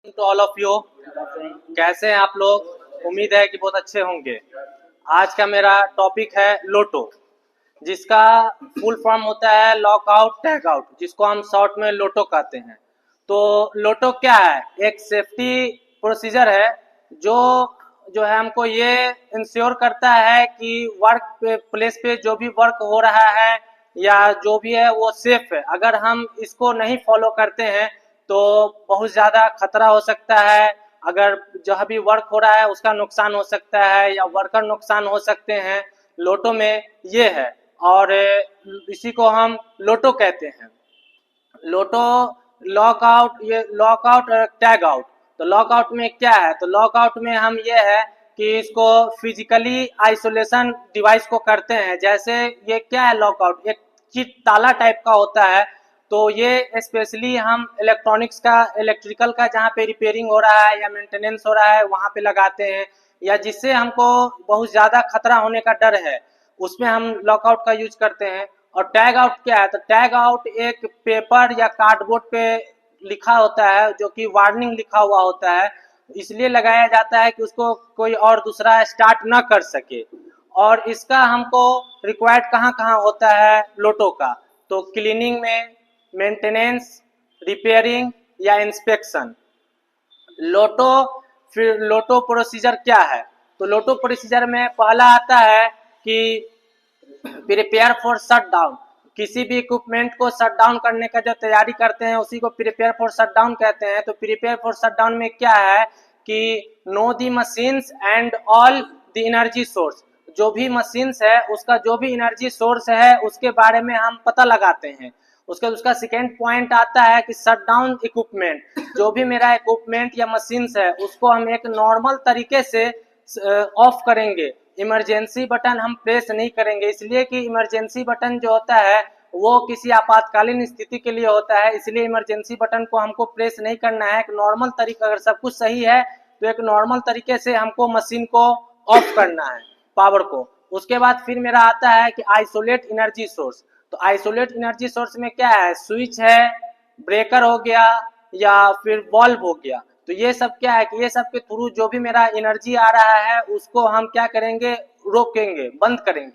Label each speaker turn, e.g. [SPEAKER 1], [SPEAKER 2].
[SPEAKER 1] To all of you. कैसे हैं आप लोग? उम्मीद है कि बहुत अच्छे होंगे। आज का मेरा टॉपिक है लोटो, जिसका फुल फॉर्म होता है लॉकआउट टैग आउट, जिसको हम शॉर्ट में लोटो कहते हैं। तो लोटो क्या है? एक सेफ्टी प्रोसीजर है जो जो है हमको ये इंश्योर करता है कि वर्क प्लेस पे जो भी वर्क हो रहा है या जो भी है वो सेफ है। अगर हम इसको नहीं फॉलो करते हैं तो बहुत ज़्यादा खतरा हो सकता है। अगर जहाँ भी वर्क हो रहा है उसका नुकसान हो सकता है या वर्कर नुकसान हो सकते हैं। लोटो में ये है और इसी को हम लोटो कहते हैं। लोटो लॉकआउट, ये लॉकआउट और टैग आउट। तो लॉकआउट में क्या है? तो लॉकआउट में हम ये है कि इसको फिजिकली आइसोलेशन डिवाइस को करते हैं। जैसे ये क्या है लॉकआउट, एक चीज ताला टाइप का होता है। तो ये स्पेशली हम इलेक्ट्रॉनिक्स का, इलेक्ट्रिकल का जहाँ पे रिपेयरिंग हो रहा है या मेंटेनेंस हो रहा है वहाँ पे लगाते हैं, या जिससे हमको बहुत ज़्यादा खतरा होने का डर है उसमें हम लॉकआउट का यूज करते हैं। और टैग आउट क्या है? तो टैग आउट एक पेपर या कार्डबोर्ड पे लिखा होता है जो कि वार्निंग लिखा हुआ होता है, इसलिए लगाया जाता है कि उसको कोई और दूसरा स्टार्ट ना कर सके। और इसका हमको रिक्वायर्ड कहाँ कहाँ होता है लोटो का? तो क्लीनिंग में, मेंटेनेंस, रिपेयरिंग या इंस्पेक्शन। लोटो, फिर लोटो प्रोसीजर क्या है? तो लोटो प्रोसीजर में पहला आता है कि प्रिपेयर फॉर शट डाउन। किसी भी इक्विपमेंट को शट डाउन करने का जो तैयारी करते हैं उसी को प्रिपेयर फॉर शट डाउन कहते हैं। तो प्रिपेयर फॉर शट डाउन में क्या है कि know the machines and all the energy source. जो भी मशीन्स है उसका जो भी एनर्जी सोर्स है उसके बारे में हम पता लगाते हैं। उसका सेकेंड पॉइंट आता है कि शट डाउन इक्विपमेंट। जो भी मेरा इक्विपमेंट या मशीन्स है उसको हम एक नॉर्मल तरीके से ऑफ करेंगे। इमरजेंसी बटन हम प्रेस नहीं करेंगे, इसलिए कि इमरजेंसी बटन जो होता है वो किसी आपातकालीन स्थिति के लिए होता है, इसलिए इमरजेंसी बटन को हमको प्रेस नहीं करना है। एक नॉर्मल तरीका, अगर सब कुछ सही है तो एक नॉर्मल तरीके से हमको मशीन को ऑफ करना है, पावर को। उसके बाद फिर मेरा आता है कि आइसोलेट एनर्जी सोर्स। तो आइसोलेट एनर्जी सोर्स में क्या है? स्विच है, ब्रेकर हो गया या फिर बल्ब हो गया। तो ये सब क्या है कि ये सब के थ्रू जो भी मेरा एनर्जी आ रहा है उसको हम क्या करेंगे? रोकेंगे, बंद करेंगे।